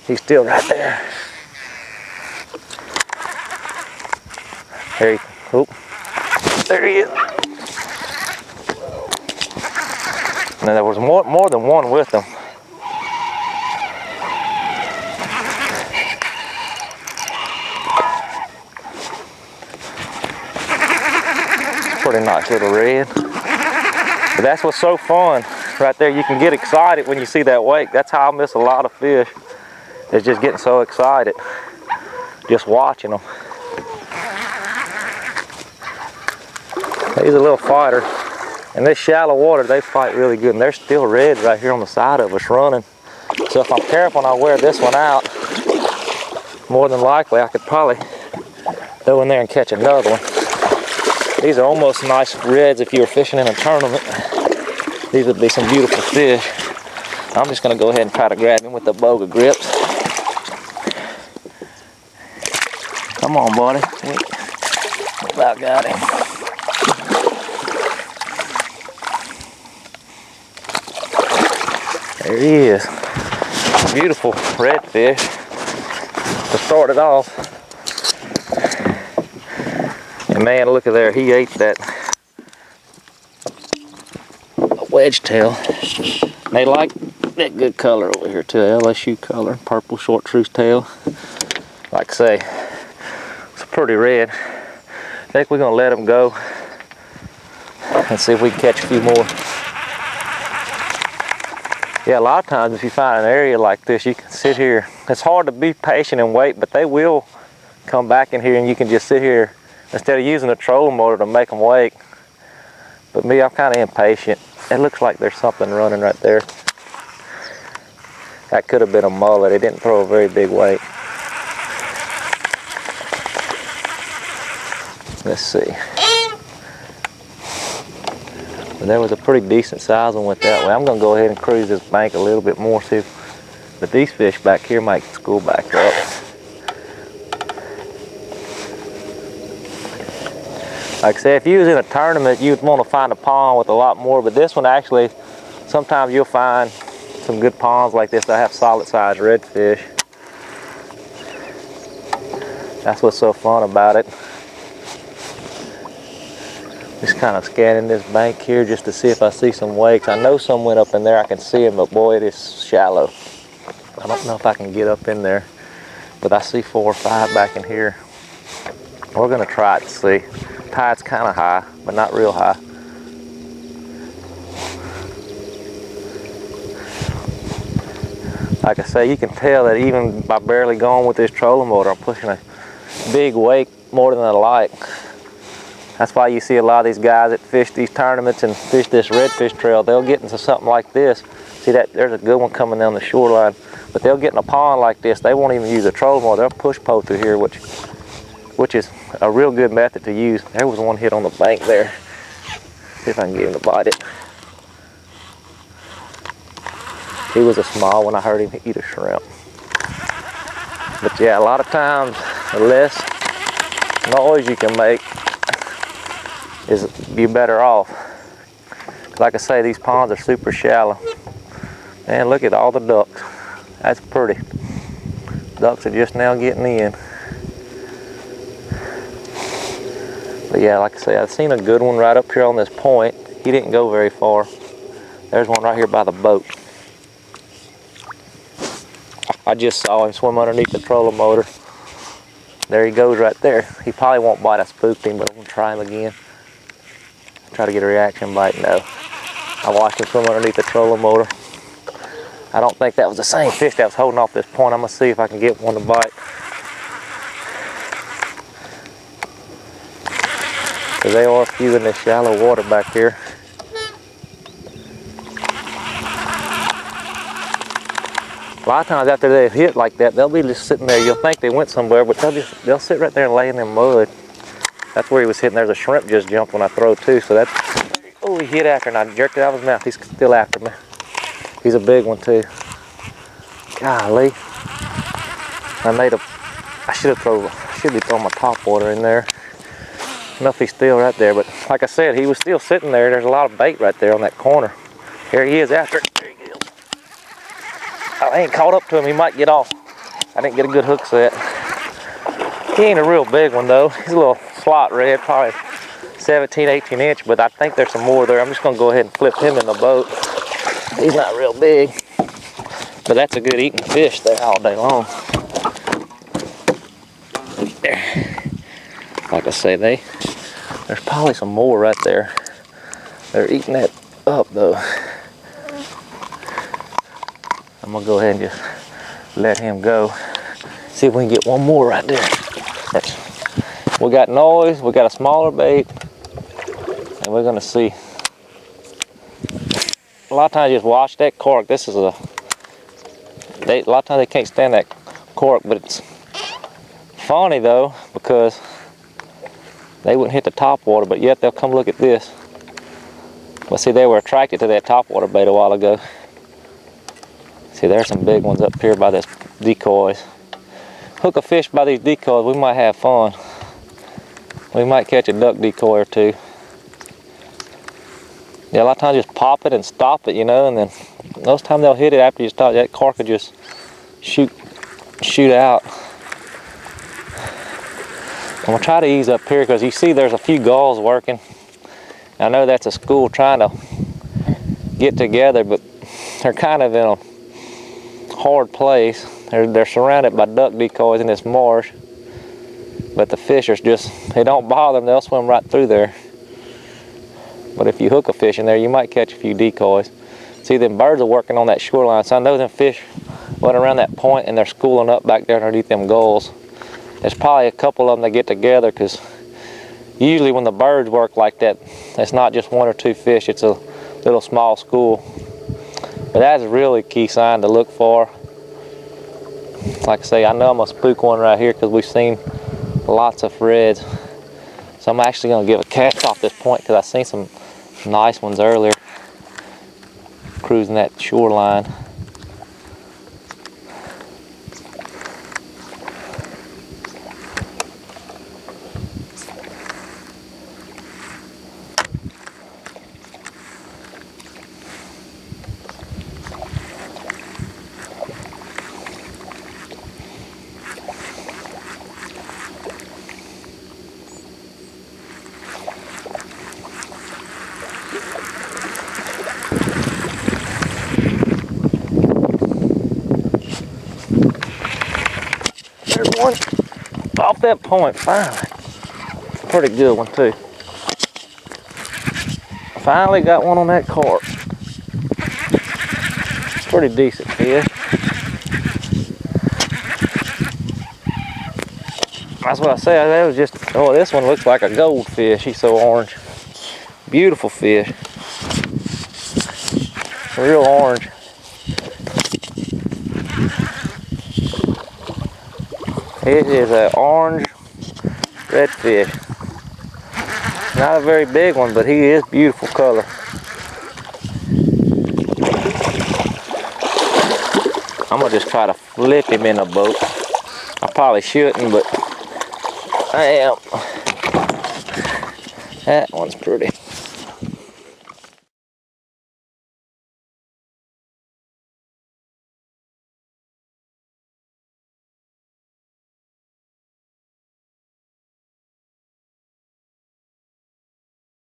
He's still right there. There he is. And there was more than one with him. Pretty nice little red. But that's what's so fun right there. You can get excited when you see that wake. That's how I miss a lot of fish. It's just getting so excited just watching them. He's a little fighter. In this shallow water, they fight really good. And there's still reds right here on the side of us running. So if I'm careful and I wear this one out, more than likely I could probably go in there and catch another one. These are almost nice reds if you were fishing in a tournament. These would be some beautiful fish. I'm just gonna go ahead and try to grab him with the boga grips. Come on, buddy. About got him. There he is. Beautiful redfish to start it off. And man, look at there, he ate that wedge tail. They like that good color over here too, LSU color, purple chartreuse tail. Like I say, it's pretty red. I think we're gonna let him go and see if we can catch a few more. Yeah, a lot of times if you find an area like this, you can sit here. It's hard to be patient and wait, but they will come back in here and you can just sit here instead of using a trolling motor to make them wake. But me, I'm kind of impatient. It looks like there's something running right there. That could have been a mullet. It didn't throw a very big weight. Let's see. But there was a pretty decent size one went that way. I'm gonna go ahead and cruise this bank a little bit more, see if, but these fish back here might school back up. Like I said, if you was in a tournament, you'd want to find a pond with a lot more, but this one actually, sometimes you'll find some good ponds like this that have solid sized redfish. That's what's so fun about it. Just kind of scanning this bank here just to see if I see some wakes. I know some went up in there, I can see them, but boy, it is shallow. I don't know if I can get up in there, but I see 4 or 5 back in here. We're gonna try it to see. Tide's kind of high, but not real high. Like I say, you can tell that even by barely going with this trolling motor, I'm pushing a big wake more than I like. That's why you see a lot of these guys that fish these tournaments and fish this redfish trail, they'll get into something like this. See that, there's a good one coming down the shoreline, but they'll get in a pond like this, they won't even use a trolling motor, they'll push pole through here, which is a real good method to use. There was one hit on the bank there. See if I can get him to bite it. He was a small one, I heard him eat a shrimp. But yeah, a lot of times, the less noise you can make, is be better off. Like I say, these ponds are super shallow. Man, look at all the ducks. That's pretty. Ducks are just now getting in. But yeah, like I say, I've seen a good one right up here on this point. He didn't go very far. There's one right here by the boat. I just saw him swim underneath the trolling motor. There he goes right there. He probably won't bite, I spooked him, but I'm gonna try him again. Try to get a reaction bite, no. I watched him swim underneath the trolling motor. I don't think that was the same fish that was holding off this point. I'm gonna see if I can get one to bite. Because they are a few in this shallow water back here. A lot of times after they hit like that, they'll be just sitting there. You'll think they went somewhere, but they'll sit right there and lay in their mud. That's where he was hitting. There's a shrimp just jumped when I throw too. So that's, oh, he hit after and I jerked it out of his mouth. He's still after me. He's a big one too. Golly. I should be throwing my top water in there. I don't know if he's still right there, but like I said, he was still sitting there. There's a lot of bait right there on that corner. Here he is after it. There he is. I ain't caught up to him, he might get off. I didn't get a good hook set. He ain't a real big one though. He's a little slot red, probably 17, 18 inch, but I think there's some more there. I'm just gonna go ahead and flip him in the boat. He's not real big, but that's a good eating fish there all day long. There. Like I say, there's probably some more right there. They're eating that up though. I'm gonna go ahead and just let him go. See if we can get one more right there. We got noise, we got a smaller bait, and we're gonna see. A lot of times you just watch that cork. This is a lot of times they can't stand that cork, but it's funny though, because they wouldn't hit the top water, but yet they'll come look at this. But see, they were attracted to that top water bait a while ago. See, there's some big ones up here by this decoys. Hook a fish by these decoys, we might have fun. We might catch a duck decoy or two. Yeah, a lot of times just pop it and stop it, you know, and then most times they'll hit it after you stop. That cork will just shoot out. I'm gonna try to ease up here because you see there's a few gulls working. I know that's a school trying to get together, but they're kind of in a hard place. They're surrounded by duck decoys in this marsh, but the fish are just, they don't bother them, they'll swim right through there. But if you hook a fish in there, you might catch a few decoys. See, them birds are working on that shoreline, so I know them fish went around that point and they're schooling up back there underneath them gulls. There's probably a couple of them that get together, because usually when the birds work like that, it's not just one or two fish, it's a little small school. But that's a really key sign to look for. Like I say, I know I'm gonna spook one right here because we've seen lots of reds. So I'm actually gonna give a cast off this point because I seen some nice ones earlier cruising that shoreline. There's one off that point, finally. Pretty good one too. Finally got one on that carp. Pretty decent fish. That's what I said, that was just, oh, this one looks like a goldfish. He's so orange. Beautiful fish. Real orange. It is an orange redfish. Not a very big one, but he is beautiful color. I'm gonna just try to flip him in a boat. I probably shouldn't, but I am. That one's pretty.